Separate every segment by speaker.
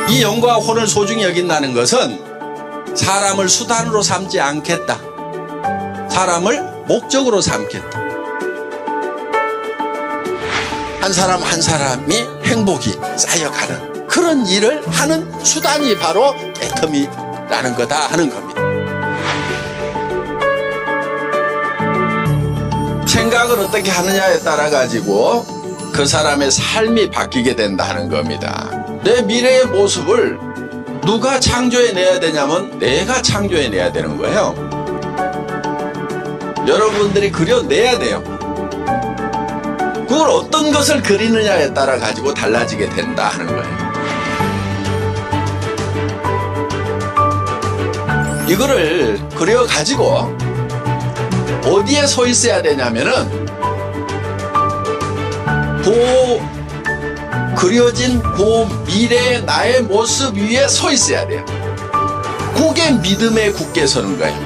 Speaker 1: 이 영과 혼을 소중히 여긴다는 것은 사람을 수단으로 삼지 않겠다. 사람을 목적으로 삼겠다. 한 사람 한 사람이 행복이 쌓여가는 그런 일을 하는 수단이 바로 애터미라는 거다 하는 겁니다. 생각을 어떻게 하느냐에 따라 가지고 그 사람의 삶이 바뀌게 된다 하는 겁니다. 내 미래의 모습을 누가 창조해내야 되냐면 내가 창조해내야 되는 거예요. 여러분들이 그려내야 돼요. 그걸 어떤 것을 그리느냐에 따라 가지고 달라지게 된다 하는 거예요. 이거를 그려가지고 어디에 서 있어야 되냐면은 그려진 그 미래의 나의 모습 위에 서 있어야 돼요. 그게 믿음에 굳게 서는 거예요.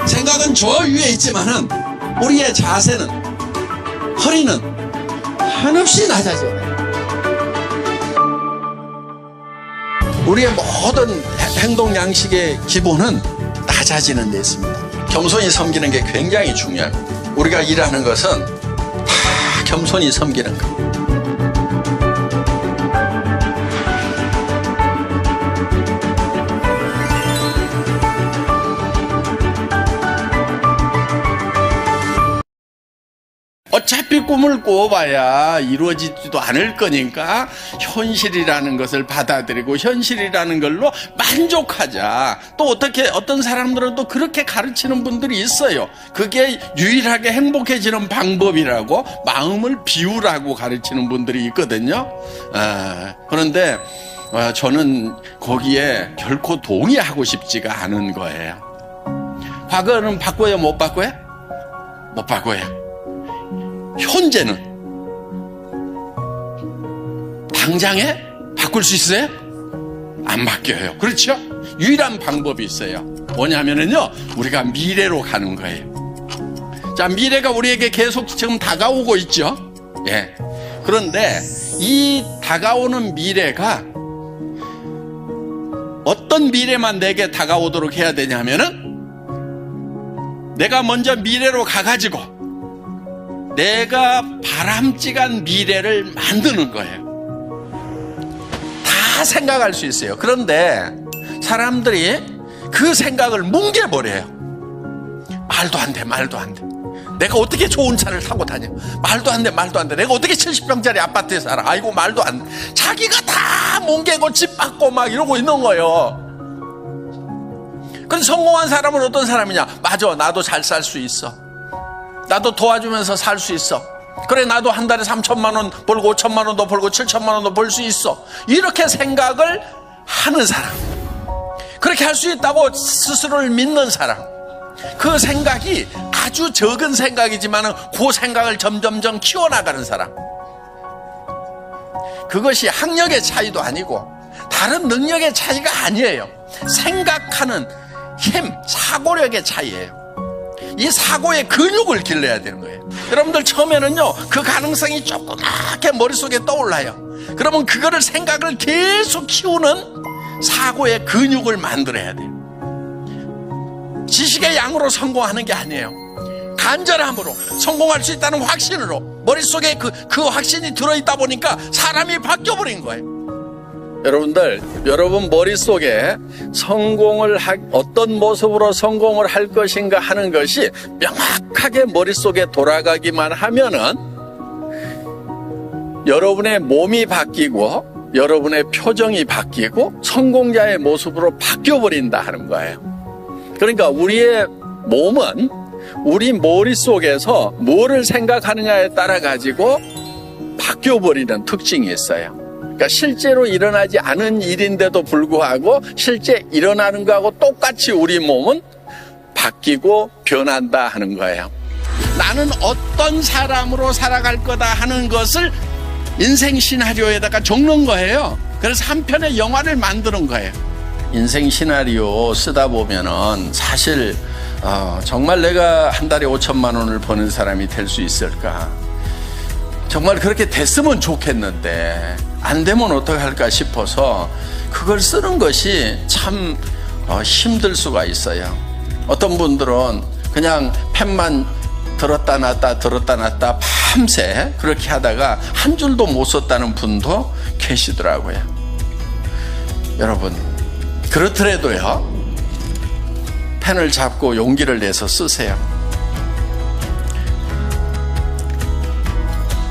Speaker 1: 생각은 저 위에 있지만은 우리의 자세는, 허리는 한없이 낮아져요. 우리의 모든 행동 양식의 기본은 낮아지는 데 있습니다. 겸손히 섬기는 게 굉장히 중요합니다. 우리가 일하는 것은 다 겸손히 섬기는 것. 어차피 꿈을 꿔봐야 이루어지지도 않을 거니까 현실이라는 것을 받아들이고 현실이라는 걸로 만족하자. 또 어떤 사람들은 또 그렇게 가르치는 분들이 있어요. 그게 유일하게 행복해지는 방법이라고 마음을 비우라고 가르치는 분들이 있거든요. 그런데 저는 거기에 결코 동의하고 싶지가 않은 거예요. 과거는 바꿔요, 못 바꿔요? 못 바꿔요. 현재는 당장에 바꿀 수 있어요? 안 바뀌어요. 그렇죠? 유일한 방법이 있어요. 뭐냐면은요, 우리가 미래로 가는 거예요. 자, 미래가 우리에게 계속 지금 다가오고 있죠. 예. 그런데 이 다가오는 미래가 어떤 미래만 내게 다가오도록 해야 되냐면은 내가 먼저 미래로 가가지고 내가 바람직한 미래를 만드는 거예요. 다 생각할 수 있어요. 그런데 사람들이 그 생각을 뭉개버려요. 말도 안 돼, 말도 안 돼. 내가 어떻게 좋은 차를 타고 다녀? 말도 안 돼, 말도 안 돼. 내가 어떻게 70평짜리 아파트에 살아? 아이고, 말도 안 돼. 자기가 다 뭉개고 집 받고 막 이러고 있는 거예요. 근데 성공한 사람은 어떤 사람이냐? 맞아, 나도 잘 살 수 있어. 나도 도와주면서 살 수 있어. 그래, 나도 한 달에 3천만 원 벌고 5천만 원도 벌고 7천만 원도 벌 수 있어. 이렇게 생각을 하는 사람, 그렇게 할 수 있다고 스스로를 믿는 사람, 그 생각이 아주 적은 생각이지만 그 생각을 점점점 키워나가는 사람, 그것이 학력의 차이도 아니고 다른 능력의 차이가 아니에요. 생각하는 힘, 사고력의 차이예요. 이 사고의 근육을 길러야 되는 거예요. 여러분들 처음에는요, 그 가능성이 조그맣게 머릿속에 떠올라요. 그러면 그거를 생각을 계속 키우는 사고의 근육을 만들어야 돼요. 지식의 양으로 성공하는 게 아니에요. 간절함으로, 성공할 수 있다는 확신으로, 머릿속에 그 확신이 들어있다 보니까 사람이 바뀌어버린 거예요. 여러분 머릿속에 어떤 모습으로 성공을 할 것인가 하는 것이 명확하게 머릿속에 돌아가기만 하면은 여러분의 몸이 바뀌고 여러분의 표정이 바뀌고 성공자의 모습으로 바뀌어버린다 하는 거예요. 그러니까 우리의 몸은 우리 머릿속에서 뭐를 생각하느냐에 따라 가지고 바뀌어버리는 특징이 있어요. 그러니까 실제로 일어나지 않은 일인데도 불구하고 실제 일어나는 거하고 똑같이 우리 몸은 바뀌고 변한다 하는 거예요. 나는 어떤 사람으로 살아갈 거다 하는 것을 인생 시나리오에다가 적는 거예요. 그래서 한 편의 영화를 만드는 거예요. 인생 시나리오 쓰다 보면은 사실 정말 내가 한 달에 5천만 원을 버는 사람이 될 수 있을까? 정말 그렇게 됐으면 좋겠는데 안 되면 어떡할까 싶어서 그걸 쓰는 것이 참 힘들 수가 있어요. 어떤 분들은 그냥 펜만 들었다 놨다 밤새 그렇게 하다가 한 줄도 못 썼다는 분도 계시더라고요. 여러분, 그렇더라도요, 펜을 잡고 용기를 내서 쓰세요.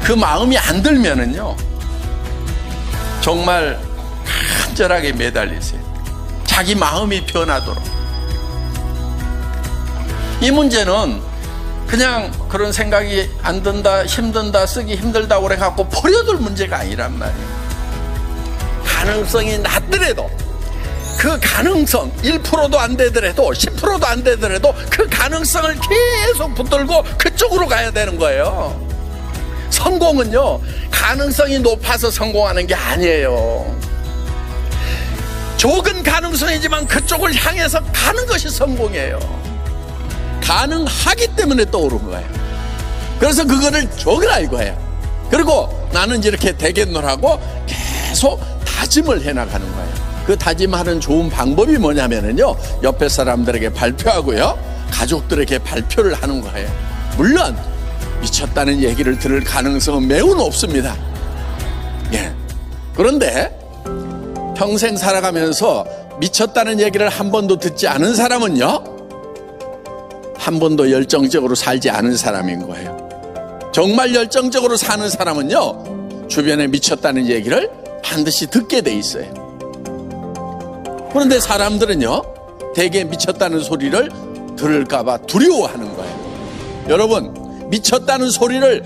Speaker 1: 그 마음이 안 들면은요, 정말 간절하게 매달리세요. 자기 마음이 변하도록. 이 문제는 그냥 그런 생각이 안 든다, 힘든다, 쓰기 힘들다 그래 갖고 버려둘 문제가 아니란 말이에요. 가능성이 낮더라도, 그 가능성 1%도 안 되더라도 10%도 안 되더라도 그 가능성을 계속 붙들고 그쪽으로 가야 되는 거예요. 성공은요, 가능성이 높아서 성공하는 게 아니에요. 적은 가능성이지만 그쪽을 향해서 가는 것이 성공이에요. 가능하기 때문에 떠오른 거예요. 그래서 그거를 적으라 이거예요. 그리고 나는 이렇게 되겠노라고 계속 다짐을 해나가는 거예요. 그 다짐하는 좋은 방법이 뭐냐면요, 옆에 사람들에게 발표하고요, 가족들에게 발표를 하는 거예요. 물론 미쳤다는 얘기를 들을 가능성은 매우 높습니다. 예. 그런데 평생 살아가면서 미쳤다는 얘기를 한 번도 듣지 않은 사람은요, 한 번도 열정적으로 살지 않은 사람인 거예요. 정말 열정적으로 사는 사람은요, 주변에 미쳤다는 얘기를 반드시 듣게 돼 있어요. 그런데 사람들은요, 대개 미쳤다는 소리를 들을까봐 두려워하는 거예요. 여러분, 미쳤다는 소리를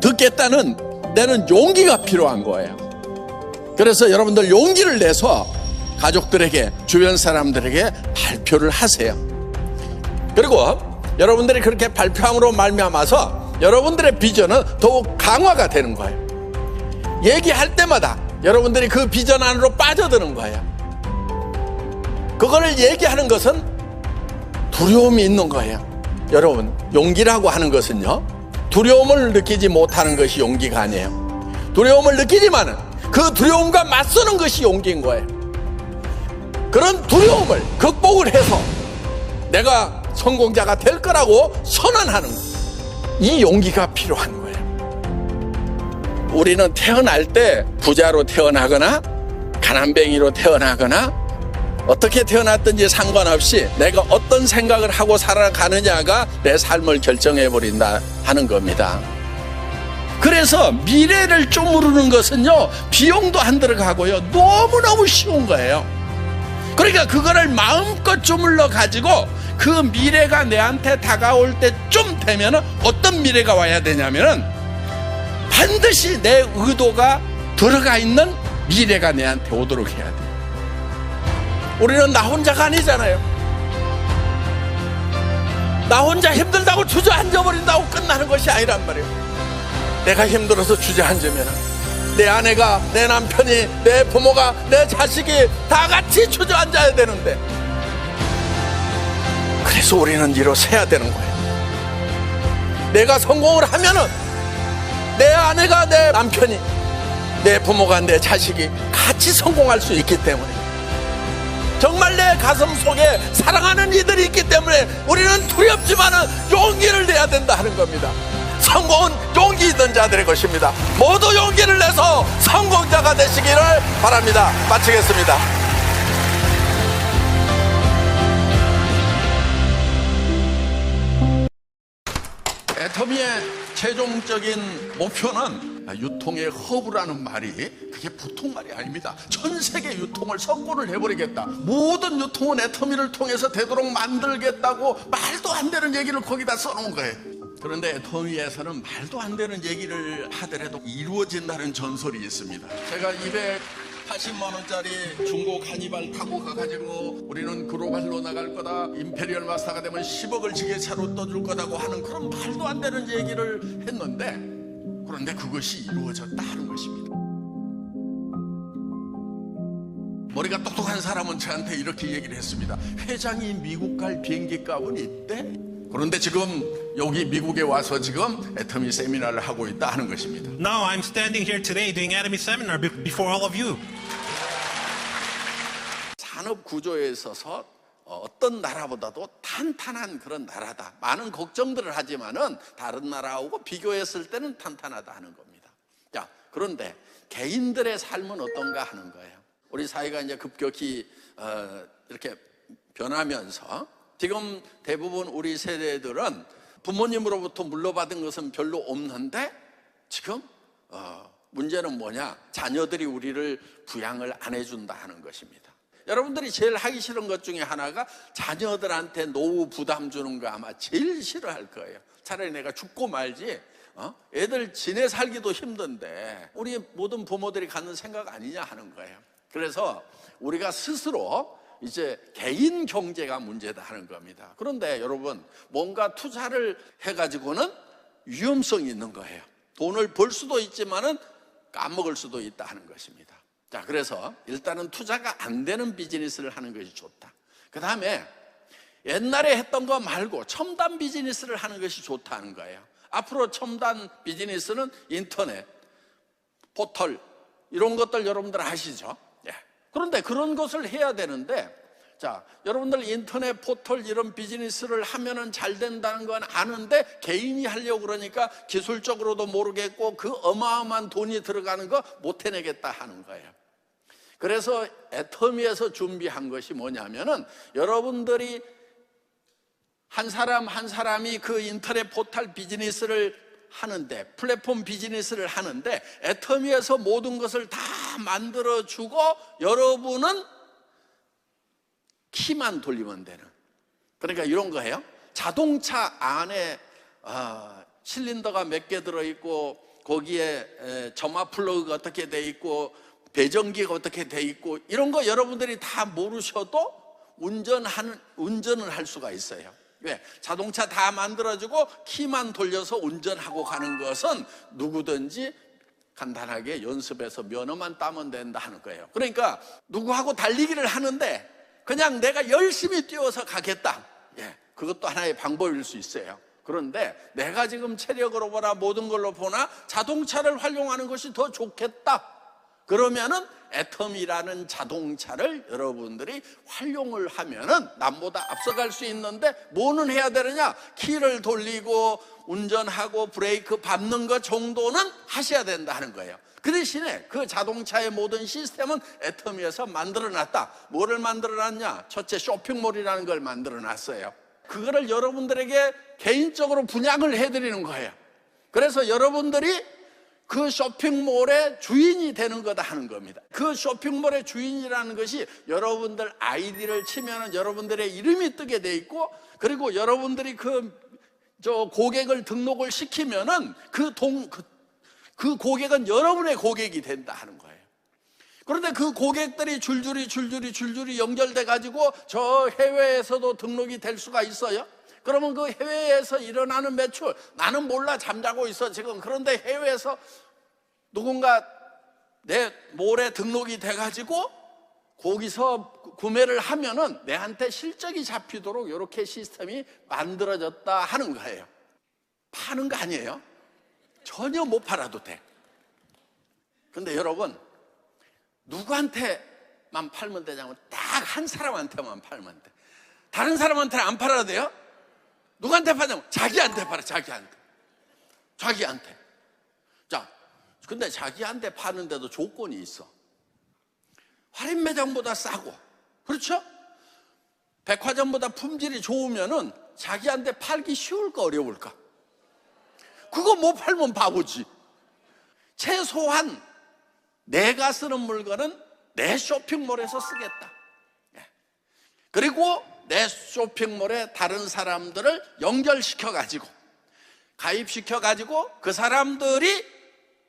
Speaker 1: 듣겠다는 내는 용기가 필요한 거예요. 그래서 여러분들 용기를 내서 가족들에게, 주변 사람들에게 발표를 하세요. 그리고 여러분들이 그렇게 발표함으로 말미암아서 여러분들의 비전은 더욱 강화가 되는 거예요. 얘기할 때마다 여러분들이 그 비전 안으로 빠져드는 거예요. 그거를 얘기하는 것은 두려움이 있는 거예요. 여러분, 용기라고 하는 것은요, 두려움을 느끼지 못하는 것이 용기가 아니에요. 두려움을 느끼지만은 그 두려움과 맞서는 것이 용기인 거예요. 그런 두려움을 극복을 해서 내가 성공자가 될 거라고 선언하는 거예요. 이 용기가 필요한 거예요. 우리는 태어날 때 부자로 태어나거나 가난뱅이로 태어나거나 어떻게 태어났든지 상관없이 내가 어떤 생각을 하고 살아가느냐가 내 삶을 결정해버린다 하는 겁니다. 그래서 미래를 쪼무르는 것은요, 비용도 안 들어가고요, 너무너무 쉬운 거예요. 그러니까 그거를 마음껏 쪼물러 가지고 그 미래가 내한테 다가올 때쯤 되면은 어떤 미래가 와야 되냐면은 반드시 내 의도가 들어가 있는 미래가 내한테 오도록 해야 돼요. 우리는 나 혼자가 아니잖아요. 나 혼자 힘들다고 주저앉아버린다고 끝나는 것이 아니란 말이에요. 내가 힘들어서 주저앉으면 내 아내가, 내 남편이, 내 부모가, 내 자식이 다 같이 주저앉아야 되는데, 그래서 우리는 일어서야 되는 거예요. 내가 성공을 하면은 내 아내가, 내 남편이, 내 부모가, 내 자식이 같이 성공할 수 있기 때문에, 정말 내 가슴 속에 사랑하는 이들이 있기 때문에 우리는 두렵지만은 용기를 내야 된다 하는 겁니다. 성공은 용기 있는 자들의 것입니다. 모두 용기를 내서 성공자가 되시기를 바랍니다. 마치겠습니다. 애터미의 최종적인 목표는 유통의 허브라는 말이 그게 보통 말이 아닙니다. 전 세계 유통을 석권을 해버리겠다, 모든 유통은 애터미를 통해서 되도록 만들겠다고 말도 안 되는 얘기를 거기다 써놓은 거예요. 그런데 애터미에서는 말도 안 되는 얘기를 하더라도 이루어진다는 전설이 있습니다. 제가 280만원짜리 중고 카니발 타고 가가지고 우리는 글로벌로 나갈 거다, 임페리얼 마스터가 되면 10억을 지게차로 떠줄 거다고 하는 그런 말도 안 되는 얘기를 했는데, 그런데 그것이 이루어졌다 하는 것입니다. 머리가 똑똑한 사람은 저한테 이렇게 얘기를 했습니다. 회장이 미국 갈 비행기 값은 있대? 그런데 지금 여기 미국에 와서 지금 애터미 세미나를 하고 있다 하는 것입니다.
Speaker 2: Now I'm standing here today doing Atomy Seminar before all of you.
Speaker 1: 산업 구조에 있어서 어떤 나라보다도 탄탄한 그런 나라다. 많은 걱정들을 하지만은 다른 나라하고 비교했을 때는 탄탄하다 하는 겁니다. 자, 그런데 개인들의 삶은 어떤가 하는 거예요. 우리 사회가 이제 급격히 이렇게 변하면서 지금 대부분 우리 세대들은 부모님으로부터 물려받은 것은 별로 없는데 지금 문제는 뭐냐? 자녀들이 우리를 부양을 안 해준다 하는 것입니다. 여러분들이 제일 하기 싫은 것 중에 하나가 자녀들한테 노후 부담 주는 거 아마 제일 싫어할 거예요. 차라리 내가 죽고 말지 애들 지내 살기도 힘든데 우리 모든 부모들이 갖는 생각 아니냐 하는 거예요. 그래서 우리가 스스로 이제 개인 경제가 문제다 하는 겁니다. 그런데 여러분, 뭔가 투자를 해가지고는 위험성이 있는 거예요. 돈을 벌 수도 있지만은 까먹을 수도 있다 하는 것입니다. 자, 그래서 일단은 투자가 안 되는 비즈니스를 하는 것이 좋다. 그 다음에 옛날에 했던 거 말고 첨단 비즈니스를 하는 것이 좋다는 거예요. 앞으로 첨단 비즈니스는 인터넷, 포털 이런 것들 여러분들 아시죠? 예. 그런데 그런 것을 해야 되는데, 자, 여러분들 인터넷, 포털 이런 비즈니스를 하면은 잘 된다는 건 아는데 개인이 하려고 그러니까 기술적으로도 모르겠고 그 어마어마한 돈이 들어가는 거 못 해내겠다 하는 거예요. 그래서 애터미에서 준비한 것이 뭐냐면은 여러분들이 한 사람 한 사람이 그 인터넷 포털 비즈니스를 하는데, 플랫폼 비즈니스를 하는데 애터미에서 모든 것을 다 만들어주고 여러분은 키만 돌리면 되는, 그러니까 이런 거예요. 자동차 안에 실린더가 몇 개 들어있고 거기에 점화 플러그가 어떻게 돼 있고 배전기가 어떻게 돼 있고 이런 거 여러분들이 다 모르셔도 운전을 할 수가 있어요. 왜? 자동차 다 만들어주고 키만 돌려서 운전하고 가는 것은 누구든지 간단하게 연습해서 면허만 따면 된다 하는 거예요. 그러니까 누구하고 달리기를 하는데 그냥 내가 열심히 뛰어서 가겠다. 예, 그것도 하나의 방법일 수 있어요. 그런데 내가 지금 체력으로 보나 모든 걸로 보나 자동차를 활용하는 것이 더 좋겠다. 그러면은 애터미라는 자동차를 여러분들이 활용을 하면은 남보다 앞서갈 수 있는데 뭐는 해야 되느냐? 키를 돌리고 운전하고 브레이크 밟는 것 정도는 하셔야 된다 하는 거예요. 그 대신에 그 자동차의 모든 시스템은 애터미에서 만들어놨다. 뭐를 만들어놨냐? 첫째, 쇼핑몰이라는 걸 만들어놨어요. 그거를 여러분들에게 개인적으로 분양을 해드리는 거예요. 그래서 여러분들이 그 쇼핑몰의 주인이 되는 거다 하는 겁니다. 그 쇼핑몰의 주인이라는 것이 여러분들 아이디를 치면은 여러분들의 이름이 뜨게 돼 있고, 그리고 여러분들이 고객을 등록을 시키면은 그 고객은 여러분의 고객이 된다 하는 거예요. 그런데 그 고객들이 줄줄이 연결돼 가지고 저 해외에서도 등록이 될 수가 있어요. 그러면 그 해외에서 일어나는 매출, 나는 몰라, 잠자고 있어 지금. 그런데 해외에서 누군가 내 몰에 등록이 돼가지고 거기서 구매를 하면은 내한테 실적이 잡히도록 이렇게 시스템이 만들어졌다 하는 거예요. 파는 거 아니에요. 전혀 못 팔아도 돼. 근데 여러분, 누구한테만 팔면 되냐면 딱 한 사람한테만 팔면 돼. 다른 사람한테는 안 팔아도 돼요? 누구한테 파냐면 자기한테 팔아. 자기한테. 자, 근데 자기한테 파는데도 조건이 있어. 할인 매장보다 싸고, 그렇죠? 백화점보다 품질이 좋으면은 자기한테 팔기 쉬울까 어려울까? 그거 못 팔면 바보지. 최소한 내가 쓰는 물건은 내 쇼핑몰에서 쓰겠다. 그리고 내 쇼핑몰에 다른 사람들을 연결시켜가지고 가입시켜가지고 그 사람들이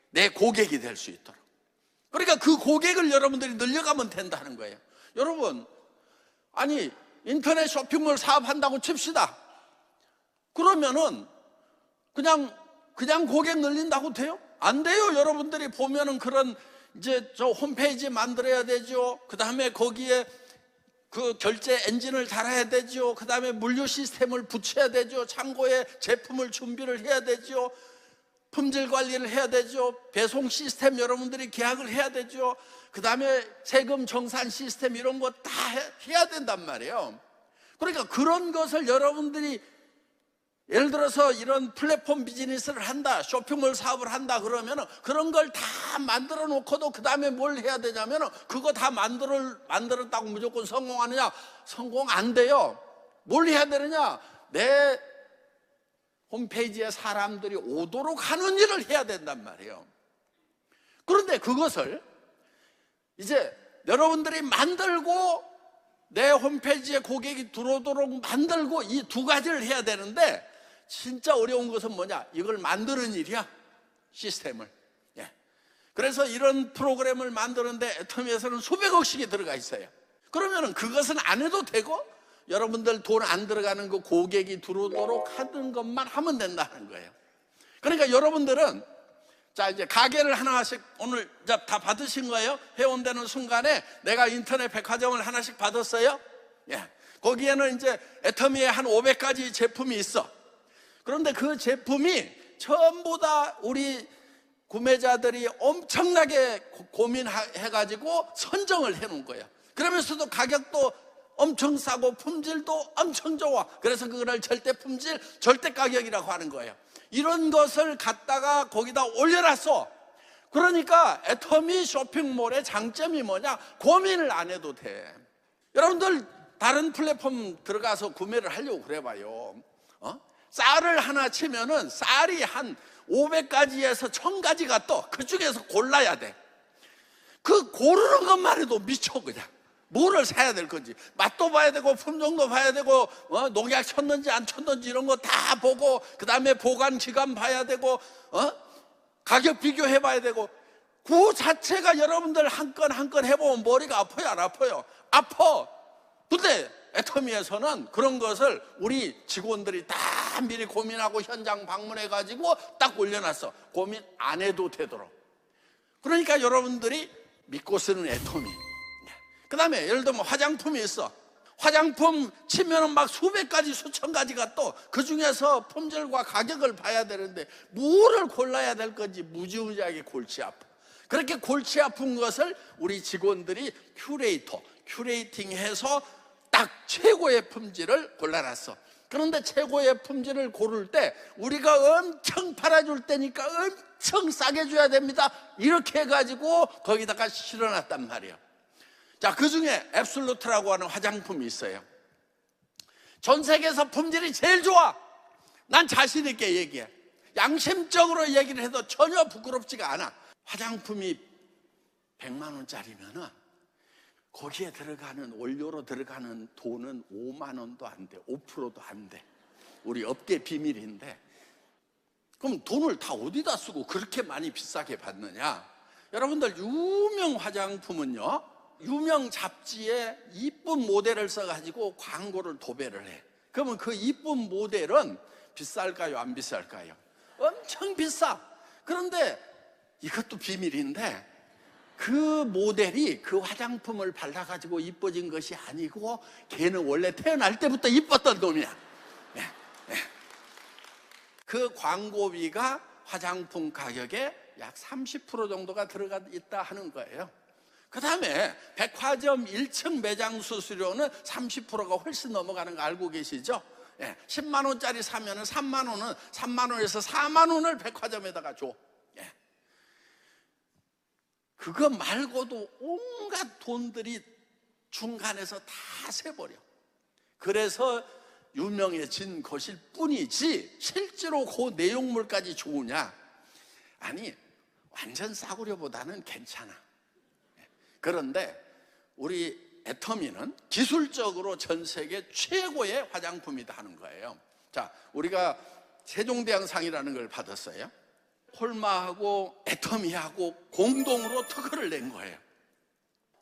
Speaker 1: 내 고객이 될 수 있도록, 그러니까 그 고객을 여러분들이 늘려가면 된다는 거예요. 여러분, 아니 인터넷 쇼핑몰 사업한다고 칩시다. 그러면은 그냥 고객 늘린다고 돼요? 안 돼요. 여러분들이 보면은 그런 이제 저 홈페이지 만들어야 되죠. 그 다음에 거기에 그 결제 엔진을 달아야 되죠. 그 다음에 물류 시스템을 붙여야 되죠. 창고에 제품을 준비를 해야 되죠. 품질 관리를 해야 되죠. 배송 시스템 여러분들이 계약을 해야 되죠. 그 다음에 세금 정산 시스템 이런 거 다 해야 된단 말이에요. 그러니까 그런 것을 여러분들이 예를 들어서 이런 플랫폼 비즈니스를 한다, 쇼핑몰 사업을 한다 그러면 그런 걸 다 만들어 놓고도 그 다음에 뭘 해야 되냐면 그거 다 만들었다고 무조건 성공하느냐? 성공 안 돼요. 뭘 해야 되느냐? 내 홈페이지에 사람들이 오도록 하는 일을 해야 된단 말이에요. 그런데 그것을 이제 여러분들이 만들고 내 홈페이지에 고객이 들어오도록 만들고 이 두 가지를 해야 되는데 진짜 어려운 것은 뭐냐? 이걸 만드는 일이야. 시스템을. 예. 그래서 이런 프로그램을 만드는데 애터미에서는 수백억씩이 들어가 있어요. 그러면 그것은 안 해도 되고 여러분들 돈 안 들어가는 그 고객이 들어오도록 하는 것만 하면 된다는 거예요. 그러니까 여러분들은 자 이제 가게를 하나씩 오늘 다 받으신 거예요? 회원되는 순간에 내가 인터넷 백화점을 하나씩 받았어요. 예. 거기에는 이제 애터미의 한 500가지 제품이 있어. 그런데 그 제품이 전부 다 우리 구매자들이 엄청나게 고민해가지고 선정을 해놓은 거예요. 그러면서도 가격도 엄청 싸고 품질도 엄청 좋아. 그래서 그거를 절대 품질, 절대 가격이라고 하는 거예요. 이런 것을 갖다가 거기다 올려놨어. 그러니까 애터미 쇼핑몰의 장점이 뭐냐? 고민을 안 해도 돼. 여러분들 다른 플랫폼 들어가서 구매를 하려고 그래봐요. 쌀을 하나 치면은 쌀이 한 500가지에서 1000가지가 떠. 그 중에서 골라야 돼. 그 고르는 것만 해도 미쳐 그냥. 뭐를 사야 될 건지 맛도 봐야 되고 품종도 봐야 되고 농약 쳤는지 안 쳤는지 이런 거 다 보고 그 다음에 보관 기간 봐야 되고 가격 비교해 봐야 되고 그 자체가 여러분들 한 건 한 건 해보면 머리가 아파요 안 아파요? 아파. 근데 애터미에서는 그런 것을 우리 직원들이 다 미리 고민하고 현장 방문해 가지고 딱 올려놨어. 고민 안 해도 되도록. 그러니까 여러분들이 믿고 쓰는 애터미. 그 다음에 예를 들면 화장품이 있어. 화장품 치면은 막 수백 가지 수천 가지가 또 그 중에서 품질과 가격을 봐야 되는데 뭐를 골라야 될 건지 무지무지하게 골치 아파. 그렇게 골치 아픈 것을 우리 직원들이 큐레이팅해서 딱 최고의 품질을 골라놨어. 그런데 최고의 품질을 고를 때 우리가 엄청 팔아줄 때니까 엄청 싸게 줘야 됩니다. 이렇게 해가지고 거기다가 실어놨단 말이에요. 자, 그 중에 앱솔루트라고 하는 화장품이 있어요. 전 세계에서 품질이 제일 좋아. 난 자신 있게 얘기해. 양심적으로 얘기를 해도 전혀 부끄럽지가 않아. 화장품이 100만 원짜리면은 거기에 들어가는 원료로 들어가는 돈은 5만 원도 안 돼. 5%도 안 돼. 우리 업계 비밀인데. 그럼 돈을 다 어디다 쓰고 그렇게 많이 비싸게 받느냐? 여러분들 유명 화장품은요. 유명 잡지에 이쁜 모델을 써가지고 광고를 도배를 해. 그러면 그 이쁜 모델은 비쌀까요? 안 비쌀까요? 엄청 비싸. 그런데 이것도 비밀인데 그 모델이 그 화장품을 발라가지고 이뻐진 것이 아니고 걔는 원래 태어날 때부터 이뻤던 놈이야. 그 광고비가 화장품 가격에 약 30% 정도가 들어가 있다 하는 거예요. 그 다음에 백화점 1층 매장 수수료는 30%가 훨씬 넘어가는 거 알고 계시죠? 10만 원짜리 사면은 3만 원에서 4만 원을 백화점에다가 줘. 그거 말고도 온갖 돈들이 중간에서 다 새버려. 그래서 유명해진 것일 뿐이지 실제로 그 내용물까지 좋으냐? 아니, 완전 싸구려보다는 괜찮아. 그런데 우리 애터미는 기술적으로 전 세계 최고의 화장품이다 하는 거예요. 자, 우리가 세종대왕상이라는 걸 받았어요. 홀마하고 애터미하고 공동으로 특허를 낸 거예요.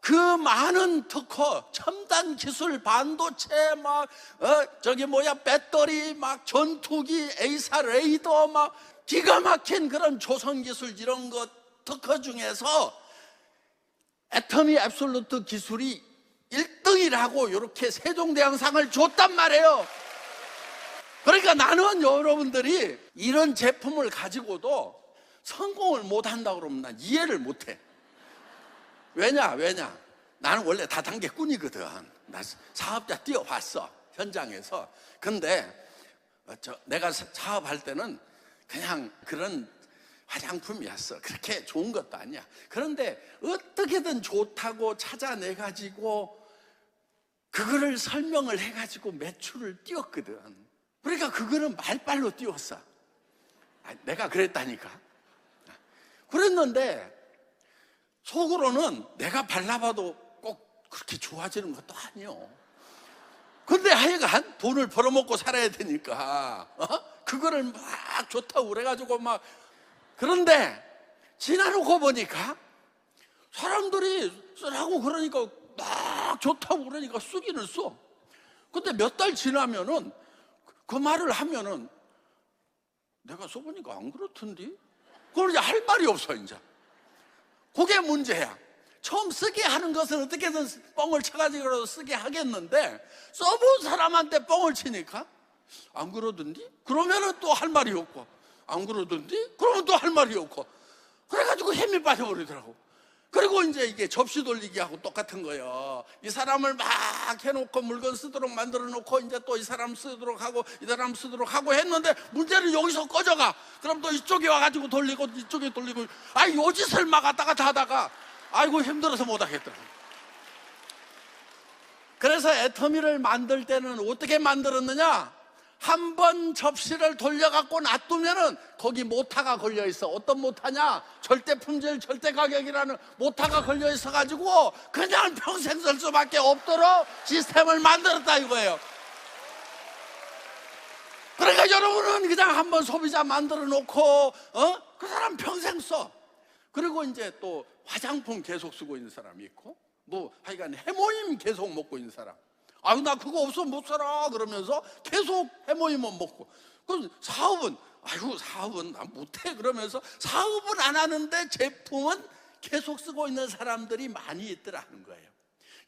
Speaker 1: 그 많은 특허, 첨단 기술, 반도체, 배터리, 전투기, 에이사 레이더, 기가 막힌 그런 조선 기술 이런 것 특허 중에서 애터미 앱솔루트 기술이 1등 1등이라고 이렇게 세종대왕상을 줬단 말이에요. 그러니까 나는 여러분들이 이런 제품을 가지고도 성공을 못한다고 그러면 난 이해를 못해. 왜냐? 나는 원래 다단계꾼이거든. 나 사업자 뛰어봤어, 현장에서. 근데 내가 사업할 때는 그냥 그런 화장품이었어. 그렇게 좋은 것도 아니야. 그런데 어떻게든 좋다고 찾아내가지고 그거를 설명을 해가지고 매출을 띄웠거든. 그러니까 그거는 말빨로 띄웠어. 내가 그랬다니까. 그랬는데 속으로는 내가 발라봐도 꼭 그렇게 좋아지는 것도 아니요. 근데 하여간 돈을 벌어먹고 살아야 되니까 그거를 막 좋다고 그래가지고 막. 그런데 지나놓고 보니까 사람들이 쓰라고 그러니까 막 좋다고 그러니까 쓰기는 써. 근데 몇 달 지나면은 그 말을 하면은 내가 써보니까 안 그렇던데? 그걸 이제 할 말이 없어, 이제. 그게 문제야. 처음 쓰게 하는 것은 어떻게든 뻥을 쳐가지고 쓰게 하겠는데 써본 사람한테 뻥을 치니까 안 그러던데? 그러면은 또 할 말이 없고, 안 그러던데? 그러면 또 할 말이 없고, 그래가지고 힘이 빠져버리더라고. 그리고 이제 이게 접시 돌리기하고 똑같은 거예요. 이 사람을 막 해놓고 물건 쓰도록 만들어 놓고 이제 또 이 사람 쓰도록 하고 이 사람 쓰도록 하고 했는데 문제는 여기서 꺼져가. 그럼 또 이쪽에 와가지고 돌리고 이쪽에 돌리고, 요 짓을 막 왔다 갔다 하다가 아이고 힘들어서 못하겠더라고. 그래서 애터미를 만들 때는 어떻게 만들었느냐? 한 번 접시를 돌려갖고 놔두면은 거기 모타가 걸려있어. 어떤 모타냐? 절대품질 절대가격이라는 모타가 걸려있어가지고 그냥 평생 쓸 수밖에 없도록 시스템을 만들었다 이거예요. 그러니까 여러분은 그냥 한 번 소비자 만들어 놓고 그 사람 평생 써. 그리고 이제 또 화장품 계속 쓰고 있는 사람이 있고, 뭐 하여간 해모임 계속 먹고 있는 사람. 나 그거 없으면 못 살아 그러면서 계속 해모임만 먹고. 그럼 사업은 나 못해 그러면서 사업은 안 하는데 제품은 계속 쓰고 있는 사람들이 많이 있더라는 거예요.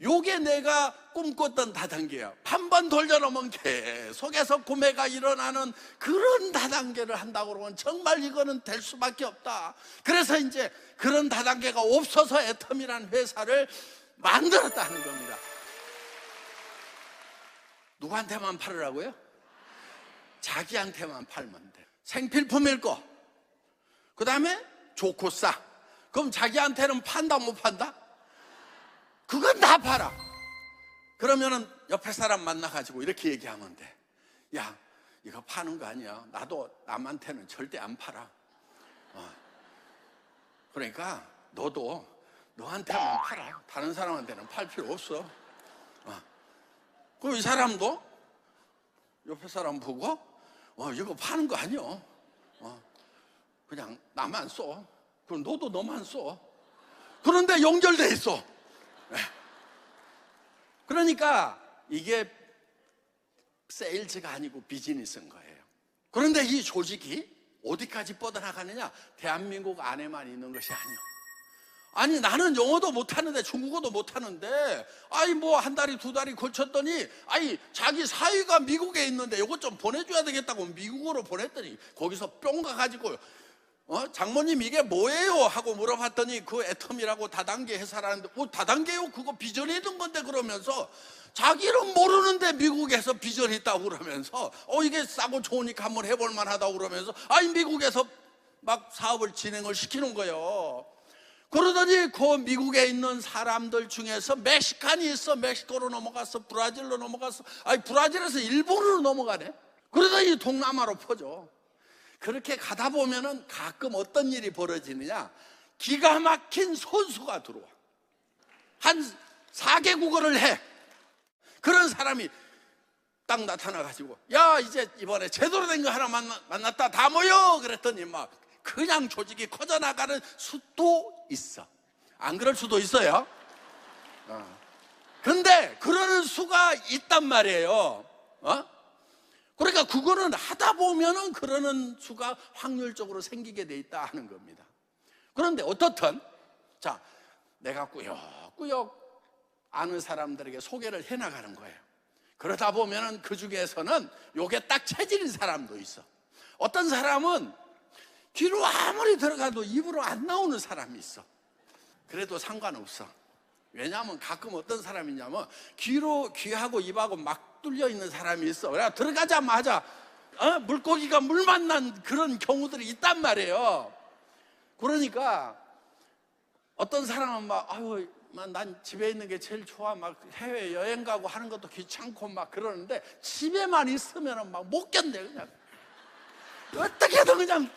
Speaker 1: 요게 내가 꿈꿨던 다단계야. 한 번 돌려놓으면 계속해서 구매가 일어나는 그런 다단계를 한다고 그러면 정말 이거는 될 수밖에 없다. 그래서 이제 그런 다단계가 없어서 애텀이라는 회사를 만들었다는 겁니다. 누구한테만 팔으라고요? 자기한테만 팔면 돼. 생필품일 거. 그 다음에 좋고 싸. 그럼 자기한테는 판다 못 판다? 그건 다 팔아. 그러면은 옆에 사람 만나가지고 이렇게 얘기하면 돼. 야, 이거 파는 거 아니야. 나도 남한테는 절대 안 팔아. 그러니까 너도 너한테만 팔아. 다른 사람한테는 팔 필요 없어. 그럼 이 사람도 옆에 사람 보고 이거 파는 거 아니야. 그냥 나만 써. 그럼 너도 너만 써. 그런데 연결돼 있어. 그러니까 이게 세일즈가 아니고 비즈니스인 거예요. 그런데 이 조직이 어디까지 뻗어나가느냐? 대한민국 안에만 있는 것이 아니야. 아니 나는 영어도 못하는데 중국어도 못하는데 뭐 한 달이 두 달이 걸쳤더니 자기 사위가 미국에 있는데 이거 좀 보내줘야 되겠다고 미국으로 보냈더니 거기서 뿅 가가지고 장모님 이게 뭐예요? 하고 물어봤더니 그 애텀이라고 다단계 회사라는데 다단계요? 그거 비전이 든 건데 그러면서 자기는 모르는데 미국에서 비전이 있다고 그러면서 이게 싸고 좋으니까 한번 해볼 만하다고 그러면서 미국에서 막 사업을 진행을 시키는 거예요. 그러더니 그 미국에 있는 사람들 중에서 멕시칸이 있어. 멕시코로 넘어갔어. 브라질로 넘어갔어. 브라질에서 일본으로 넘어가네. 그러더니 동남아로 퍼져. 그렇게 가다 보면은 가끔 어떤 일이 벌어지느냐? 기가 막힌 선수가 들어와. 한 4개국어를 해. 그런 사람이 딱 나타나가지고 이제 이번에 제대로 된 거 하나 만났다. 다 모여. 그랬더니 막 그냥 조직이 커져나가는 수도 있어. 안 그럴 수도 있어요. 근데 그러는 수가 있단 말이에요. 그러니까 그거는 하다 보면은 그러는 수가 확률적으로 생기게 돼 있다 하는 겁니다. 그런데 어떻든 내가 꾸역꾸역 아는 사람들에게 소개를 해나가는 거예요. 그러다 보면은 그 중에서는 요게 딱 체질인 사람도 있어. 어떤 사람은 귀로 아무리 들어가도 입으로 안 나오는 사람이 있어. 그래도 상관없어. 왜냐하면 가끔 어떤 사람이냐면 귀하고 입하고 막 뚫려 있는 사람이 있어. 그래 들어가자마자 물고기가 물 만난 그런 경우들이 있단 말이에요. 그러니까 어떤 사람은 난 집에 있는 게 제일 좋아. 막 해외 여행 가고 하는 것도 귀찮고 막 그러는데 집에만 있으면 막 못 견뎌. 그냥 어떻게든 그냥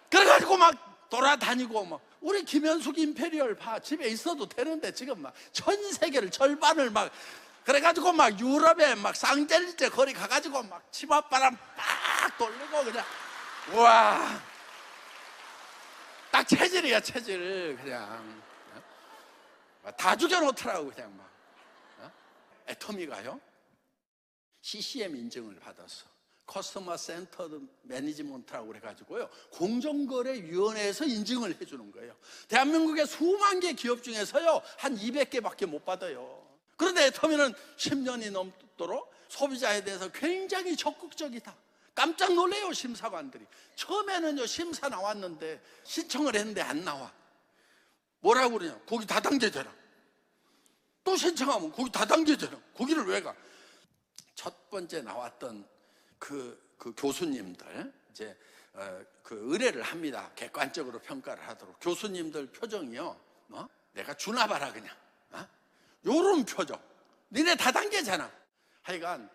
Speaker 1: 그래가지고 막 돌아다니고 막. 우리 김현숙 임페리얼 봐. 집에 있어도 되는데 지금 막 전 세계를 절반을 막 그래가지고 막 유럽에 막 쌍젤리제 거리 가가지고 막 치맛바람 빡 돌리고 그냥 우와 딱 체질이야 체질. 그냥 다 죽여놓더라고 그냥 막. 애터미가요 CCM 인증을 받았어. 커스터머 센터드 매니지먼트라고 그래가지고요 공정거래위원회에서 인증을 해주는 거예요. 대한민국의 수만 개 기업 중에서요 한 200개밖에 못 받아요. 그런데 애터미는 10년이 넘도록 소비자에 대해서 굉장히 적극적이다. 깜짝 놀래요 심사관들이. 처음에는요 심사 나왔는데 신청을 했는데 안 나와. 뭐라고 그러냐, 거기 다단계잖아. 또 신청하면 거기 다단계잖아. 거기를 왜 가? 첫 번째 나왔던 그 교수님들 이제 그 의뢰를 합니다. 객관적으로 평가를 하도록. 교수님들 표정이요 내가 주나 봐라 그냥 요런 표정. 니네 다단계잖아. 하여간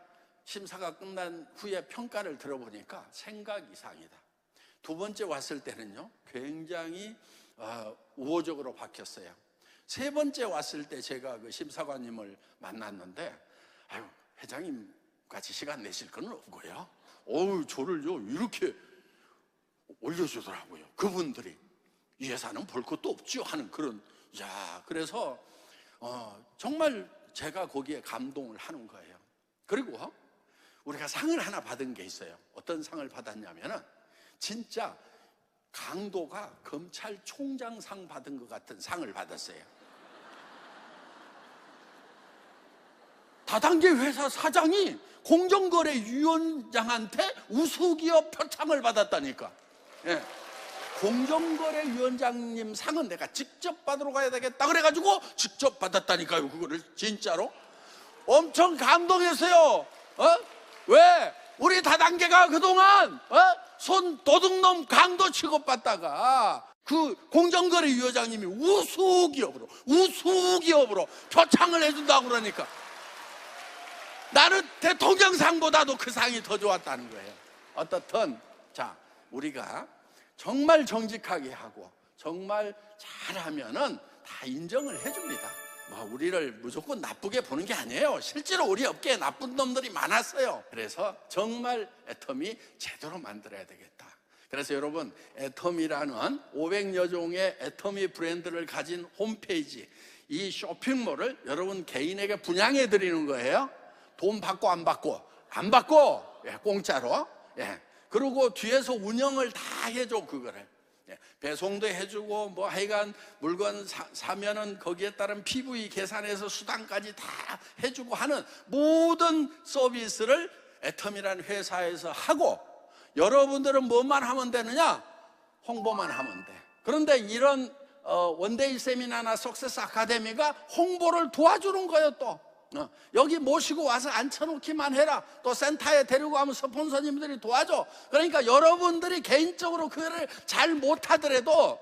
Speaker 1: 심사가 끝난 후에 평가를 들어보니까 생각 이상이다. 두 번째 왔을 때는요 굉장히 우호적으로 바뀌었어요. 세 번째 왔을 때 제가 그 심사관님을 만났는데 회장님 같이 시간 내실 건 없고요. 저를요 이렇게 올려주더라고요. 그분들이 이 회사는 볼 것도 없죠 하는 그런. 그래서 정말 제가 거기에 감동을 하는 거예요. 그리고 우리가 상을 하나 받은 게 있어요. 어떤 상을 받았냐면은 진짜 강도가 검찰총장상 받은 것 같은 상을 받았어요. 다단계 회사 사장이 공정거래위원장한테 우수기업 표창을 받았다니까. 공정거래위원장님 상은 내가 직접 받으러 가야 되겠다 그래가지고 직접 받았다니까요. 그거를 진짜로 엄청 감동했어요. 왜? 우리 다단계가 그동안 손 도둑놈 강도 취급받다가 그 공정거래위원장님이 우수기업으로 표창을 해준다고 그러니까 나는 대통령상보다도 그 상이 더 좋았다는 거예요. 어떻든 우리가 정말 정직하게 하고 정말 잘하면은 다 인정을 해줍니다. 우리를 무조건 나쁘게 보는 게 아니에요. 실제로 우리 업계에 나쁜 놈들이 많았어요. 그래서 정말 애터미 제대로 만들어야 되겠다. 그래서 여러분 애터미라는 500여 종의 애터미 브랜드를 가진 홈페이지, 이 쇼핑몰을 여러분 개인에게 분양해 드리는 거예요. 돈 받고 안 받고 공짜로. 그리고 뒤에서 운영을 다 해줘. 그거를 배송도 해주고 하여간 물건 사면은 거기에 따른 PV 계산해서 수당까지 다 해주고 하는 모든 서비스를 애터미라는 회사에서 하고, 여러분들은 뭐만 하면 되느냐? 홍보만 하면 돼. 그런데 이런 원데이 세미나나 석세스 아카데미가 홍보를 도와주는 거예요. 또 여기 모시고 와서 앉혀놓기만 해라. 또 센터에 데리고 가면 스폰서님들이 도와줘. 그러니까 여러분들이 개인적으로 그거를 잘 못하더라도,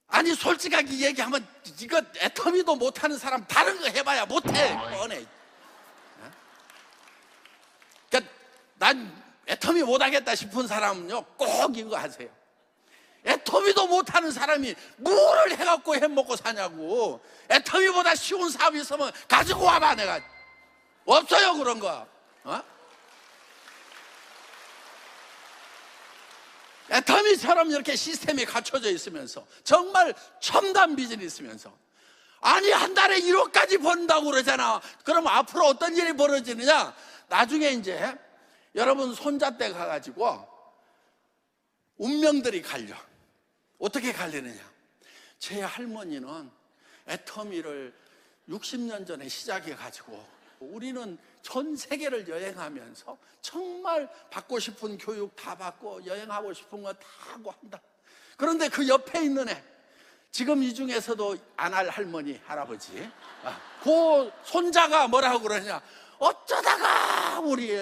Speaker 1: 아니 솔직하게 얘기하면 이거 애터미도 못하는 사람 다른 거 해봐야 못해. 뻔해. 그러니까 난 애터미 못하겠다 싶은 사람은요 꼭 이거 하세요. 애터미도 못하는 사람이 뭐를 해갖고 해먹고 사냐고. 애터미보다 쉬운 사업이 있으면 가지고 와봐. 내가 없어요 그런 거. 애터미처럼 이렇게 시스템이 갖춰져 있으면서 정말 첨단 비즈니스면서, 아니 한 달에 1억까지 번다고 그러잖아. 그럼 앞으로 어떤 일이 벌어지느냐? 나중에 이제 여러분 손자때 가가지고 운명들이 갈려. 어떻게 갈리느냐? 제 할머니는 애터미를 60년 전에 시작해가지고 우리는 전 세계를 여행하면서 정말 받고 싶은 교육 다 받고 여행하고 싶은 거 다 하고 한다. 그런데 그 옆에 있는 애, 지금 이 중에서도 안 할 할머니, 할아버지, 그 손자가 뭐라고 그러냐, 어쩌다가 우리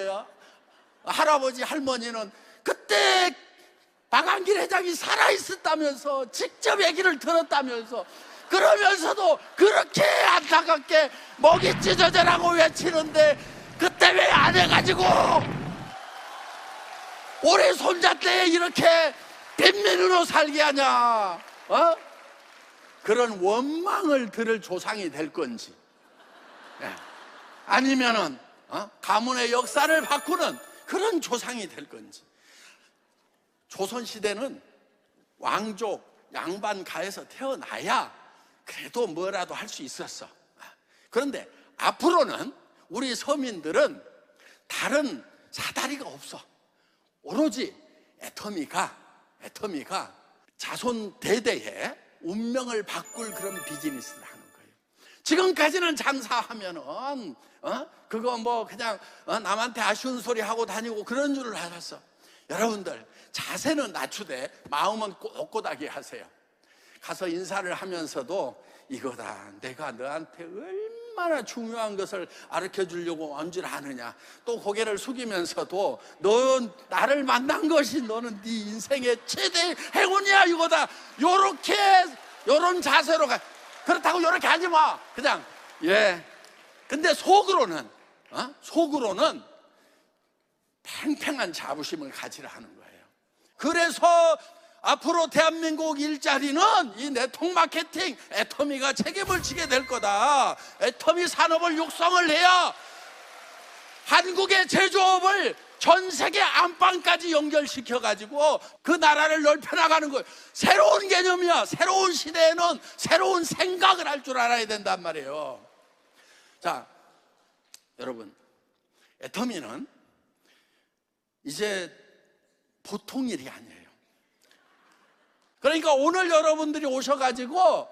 Speaker 1: 할아버지, 할머니는 그때 박한길 회장이 살아있었다면서 직접 얘기를 들었다면서 그러면서도 그렇게 안타깝게 목이 찢어져라고 외치는데 그때 왜 안 해가지고 우리 손자 때에 이렇게 빈민으로 살게 하냐, 그런 원망을 들을 조상이 될 건지, 아니면은 가문의 역사를 바꾸는 그런 조상이 될 건지. 조선시대는 왕족 양반 가에서 태어나야 그래도 뭐라도 할 수 있었어. 그런데 앞으로는 우리 서민들은 다른 사다리가 없어. 오로지 애터미가 자손 대대의 운명을 바꿀 그런 비즈니스를 하는 거예요. 지금까지는 장사하면은 그거 뭐 그냥 남한테 아쉬운 소리 하고 다니고 그런 줄을 알았어. 여러분들, 자세는 낮추되 마음은 꼿꼿하게 하세요. 가서 인사를 하면서도 이거다, 내가 너한테 얼마나 중요한 것을 가르쳐 주려고 온 줄 아느냐. 또 고개를 숙이면서도 너 나를 만난 것이 너는 네 인생의 최대 행운이야, 이거다. 요런 자세로 가. 그렇다고 요렇게 하지 마. 그냥 근데 속으로는 팽팽한 자부심을 가지라 하는 거예요. 그래서 앞으로 대한민국 일자리는 이 네트워크 마케팅, 애터미가 책임을 지게 될 거다. 애터미 산업을 육성을 해야 한국의 제조업을 전 세계 안방까지 연결시켜가지고 그 나라를 넓혀나가는 거예요. 새로운 개념이야. 새로운 시대에는 새로운 생각을 할 줄 알아야 된단 말이에요. 자, 여러분, 애터미는 이제 보통 일이 아니에요. 그러니까 오늘 여러분들이 오셔가지고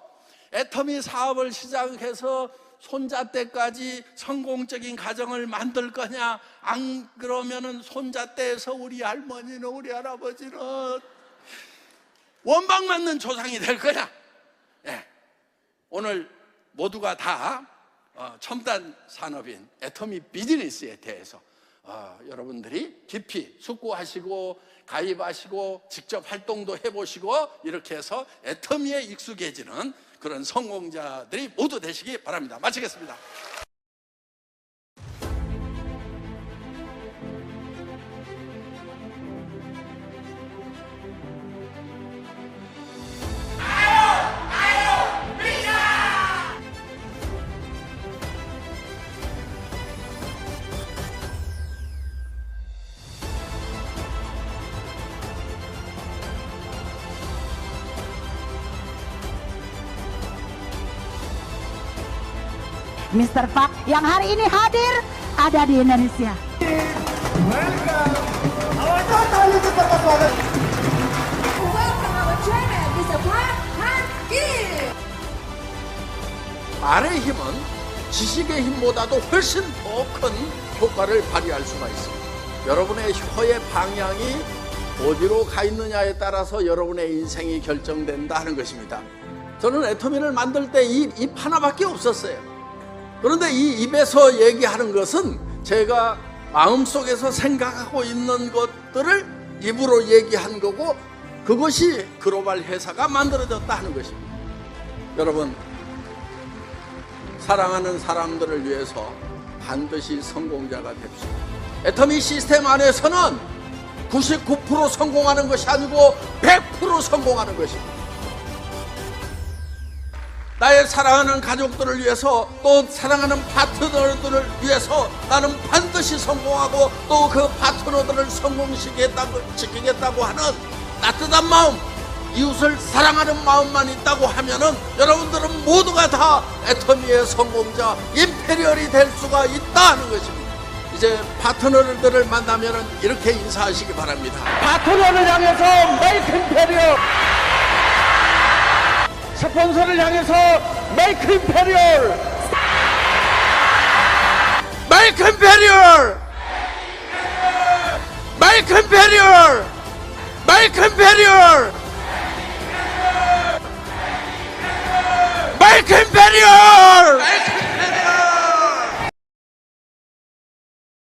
Speaker 1: 애터미 사업을 시작해서 손자 때까지 성공적인 가정을 만들 거냐, 안 그러면은 손자 때에서 우리 할머니는 우리 할아버지는 원방 맞는 조상이 될 거냐. 오늘 모두가 다 첨단 산업인 애터미 비즈니스에 대해서 여러분들이 깊이 숙고하시고 가입하시고 직접 활동도 해보시고 이렇게 해서 애터미에 익숙해지는 그런 성공자들이 모두 되시기 바랍니다. 마치겠습니다.
Speaker 3: Mr. Pak yang hari ini hadir ada di Indonesia.
Speaker 4: Welcome our chairman, Mr. Park Han-gil.
Speaker 1: 말의 힘은 지식의 힘보다도 훨씬 더 큰 효과를 발휘할 수가 있습니다. 여러분의 혀의 방향이 어디로 가 있느냐에 따라서 여러분의 인생이 결정된다 하는 것입니다. 저는 애터미를 만들 때 입 하나밖에 없었어요. 그런데 이 입에서 얘기하는 것은 제가 마음속에서 생각하고 있는 것들을 입으로 얘기한 거고, 그것이 글로벌 회사가 만들어졌다 하는 것입니다. 여러분, 사랑하는 사람들을 위해서 반드시 성공자가 됩시다. 애터미 시스템 안에서는 99% 성공하는 것이 아니고 100% 성공하는 것입니다. 나의 사랑하는 가족들을 위해서, 또 사랑하는 파트너들을 위해서 나는 반드시 성공하고 또 그 파트너들을 성공시키겠다고 하는 따뜻한 마음, 이웃을 사랑하는 마음만 있다고 하면은 여러분들은 모두가 다 애터미의 성공자, 임페리얼이 될 수가 있다 하는 것입니다. 이제 파트너들을 만나면은 이렇게 인사하시기 바랍니다.
Speaker 5: 파트너를 향해서 메이크 임페리얼, 스폰서를 향해서 메이크 임페리얼. Make Imperial! Make Imperial!